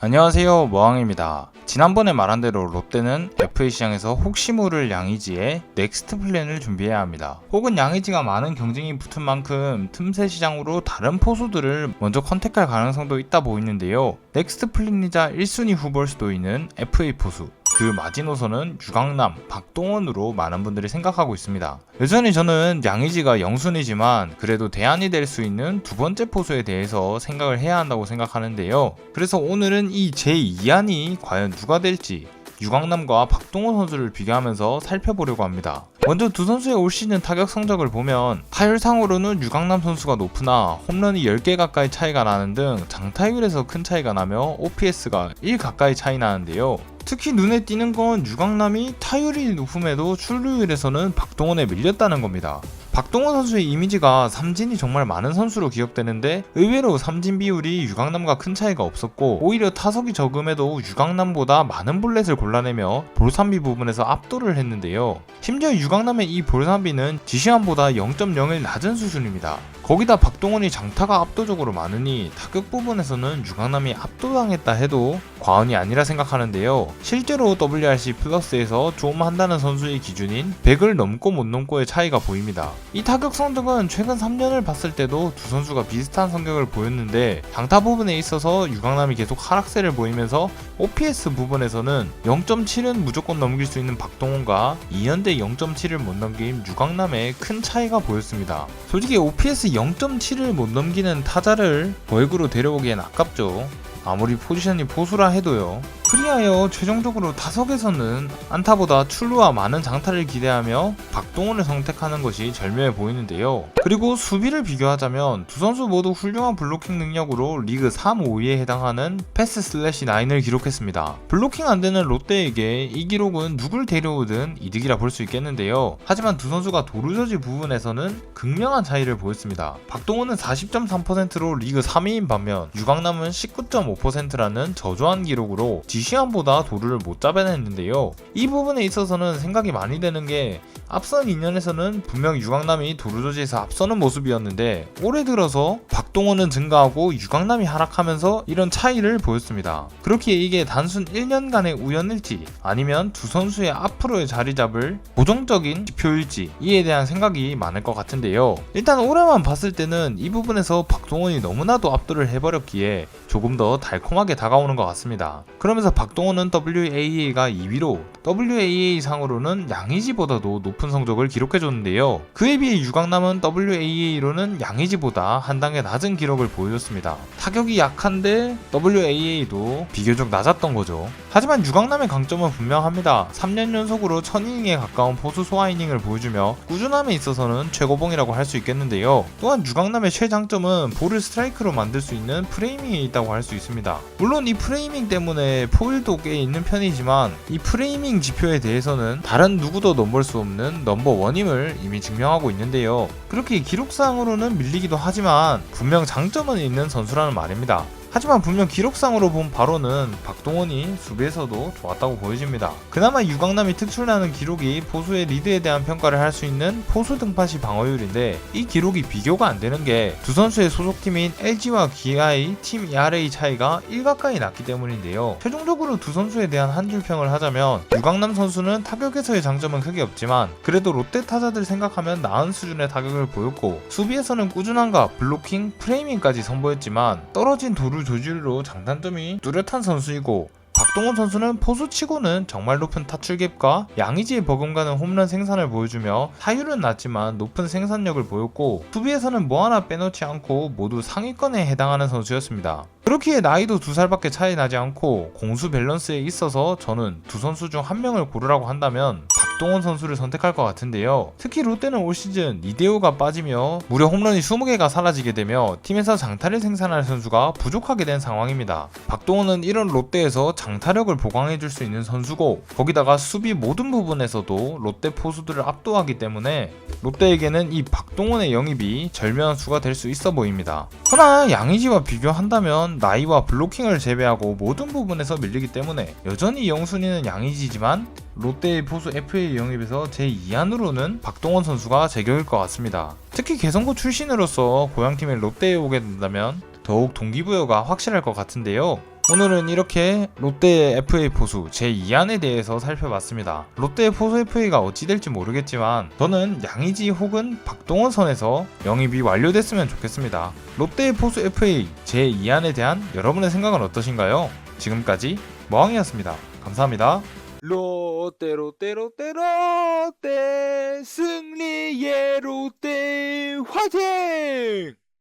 안녕하세요, 머왕입니다. 지난번에 말한 대로 롯데는 FA 시장에서 혹시 모를 양의지에 넥스트 플랜을 준비해야 합니다. 혹은 양의지가 많은 경쟁이 붙은 만큼 틈새 시장으로 다른 포수들을 먼저 컨택할 가능성도 있다 보이는데요. 넥스트 플랜이자 1순위 후보일 수도 있는 FA 포수, 그 마지노선은 유강남, 박동원으로 많은 분들이 생각하고 있습니다. 여전히 저는 양의지가 0순위지만 그래도 대안이 될 수 있는 두 번째 포수에 대해서 생각을 해야 한다고 생각하는데요. 그래서 오늘은 이 제2안이 과연 누가 될지 유강남과 박동원 선수를 비교하면서 살펴보려고 합니다. 먼저 두 선수의 올 시즌 타격 성적을 보면 타율상으로는 유강남 선수가 높으나 홈런이 10개 가까이 차이가 나는 등 장타율에서 큰 차이가 나며 OPS가 1 가까이 차이 나는데요. 특히 눈에 띄는 건 유강남이 타율이 높음에도 출루율에서는 박동원에 밀렸다는 겁니다. 박동원 선수의 이미지가 삼진이 정말 많은 선수로 기억되는데 의외로 삼진 비율이 유강남과 큰 차이가 없었고 오히려 타석이 적음에도 유강남보다 많은 볼넷을 골라내며 볼삼비 부분에서 압도를 했는데요. 심지어 유강남의 이 볼삼비는 지시안보다 0.01 낮은 수준입니다. 거기다 박동원이 장타가 압도적으로 많으니 타격 부분에서는 유강남이 압도당했다 해도 과언이 아니라 생각하는데요. 실제로 WRC 플러스에서 좀 한다는 선수의 기준인 100을 넘고 못 넘고의 차이가 보입니다. 이 타격 성적은 최근 3년을 봤을 때도 두 선수가 비슷한 성격을 보였는데 장타 부분에 있어서 유강남이 계속 하락세를 보이면서 OPS 부분에서는 0.7은 무조건 넘길 수 있는 박동원과 2연대 0.7을 못 넘긴 유강남의 큰 차이가 보였습니다. 솔직히 OPS 0.7을 못 넘기는 타자를 거액으로 데려오기엔 아깝죠. 아무리 포지션이 포수라 해도요. 그리하여 최종적으로 타석에서는 안타보다 출루와 많은 장타를 기대하며 박동원을 선택하는 것이 절묘해 보이는데요. 그리고 수비를 비교하자면 두 선수 모두 훌륭한 블로킹 능력으로 리그 3, 5위에 해당하는 패스 슬래시 9을 기록했습니다. 블로킹 안되는 롯데에게 이 기록은 누굴 데려오든 이득이라 볼 수 있겠는데요. 하지만 두 선수가 도루저지 부분에서는 극명한 차이를 보였습니다. 박동원은 40.3%로 리그 3위인 반면 유강남은 19.5%라는 저조한 기록으로 지시안보다 도루를 못 잡아냈는데요. 이 부분에 있어서는 생각이 많이 되는 게 앞선 2년에서는 분명 유강남이 도루조지에서 앞서는 모습이었는데 올해 들어서 박동원은 증가하고 유강남이 하락하면서 이런 차이를 보였습니다. 그렇기에 이게 단순 1년간의 우연일지 아니면 두 선수의 앞으로의 자리 잡을 고정적인 지표일지 이에 대한 생각이 많을 것 같은데요. 일단 올해만 봤을 때는 이 부분에서 박동원이 너무나도 압도를 해버렸기에 조금 더 달콤하게 다가오는 것 같습니다. 그러면서 박동원은 WAA가 2위로 WAA 상으로는 양의지보다도 높은 성적을 기록해줬는데요. 그에 비해 유강남은 WAA로는 양의지보다 한 단계 낮은 기록을 보여줬습니다. 타격이 약한데 WAA도 비교적 낮았던 거죠. 하지만 유강남의 강점은 분명합니다. 3년 연속으로 1000이닝에 가까운 포수 소화이닝을 보여주며 꾸준함에 있어서는 최고봉이라고 할 수 있겠는데요. 또한 유강남의 최장점은 볼을 스트라이크로 만들 수 있는 프레이밍에 있다고 할 수 있습니다. 물론 이 프레이밍 때문에 포일도 꽤 있는 편이지만 이 프레이밍 지표에 대해서는 다른 누구도 넘볼 수 없는 넘버원임을 이미 증명하고 있는데요. 그렇게 기록상으로는 밀리기도 하지만 분명 장점은 있는 선수라는 말입니다. 하지만 분명 기록상으로 본 바로는 박동원이 수비에서도 좋았다고 보여집니다. 그나마 유강남이 특출나는 기록이 포수의 리드에 대한 평가를 할 수 있는 포수 등판시 방어율인데 이 기록이 비교가 안 되는 게 두 선수의 소속팀인 LG와 기아의 팀 ERA 차이가 1 가까이 났기 때문인데요. 최종적으로 두 선수에 대한 한 줄 평을 하자면 유강남 선수는 타격에서의 장점은 크게 없지만 그래도 롯데 타자들 생각하면 나은 수준의 타격을 보였고 수비에서는 꾸준함과 블로킹, 프레이밍까지 선보였지만 떨어진 도루 조질로 장단점이 뚜렷한 선수이고 박동원 선수는 포수치고는 정말 높은 타출갭과 양의지에 버금가는 홈런 생산을 보여주며 타율은 낮지만 높은 생산력을 보였고 수비에서는 뭐 하나 빼놓지 않고 모두 상위권에 해당하는 선수였습니다. 그렇기에 나이도 2살밖에 차이 나지 않고 공수 밸런스에 있어서 저는 두 선수 중 한 명을 고르라고 한다면 박동원 선수를 선택할 것 같은데요. 특히 롯데는 올 시즌 이대호가 빠지며 무려 홈런이 20개가 사라지게 되며 팀에서 장타를 생산할 선수가 부족하게 된 상황입니다. 박동원은 이런 롯데에서 장타력을 보강해줄 수 있는 선수고 거기다가 수비 모든 부분에서도 롯데 포수들을 압도하기 때문에 롯데에게는 이 박동원의 영입이 절묘한 수가 될 수 있어 보입니다. 그러나 양의지와 비교한다면 나이와 블로킹을 제외하고 모든 부분에서 밀리기 때문에 여전히 0순위는 양의지지만 롯데의 포수 FA 영입에서 제2안으로는 박동원 선수가 제격일 것 같습니다. 특히 개성고 출신으로서 고향팀의 롯데에 오게 된다면 더욱 동기부여가 확실할 것 같은데요. 오늘은 이렇게 롯데의 FA 포수 제2안에 대해서 살펴봤습니다. 롯데의 포수 FA가 어찌 될지 모르겠지만 저는 양의지 혹은 박동원 선에서 영입이 완료됐으면 좋겠습니다. 롯데의 포수 FA 제2안에 대한 여러분의 생각은 어떠신가요? 지금까지 머왕이었습니다. 감사합니다. 롯데 롯데 롯데 롯데 승리의 롯데 화이팅!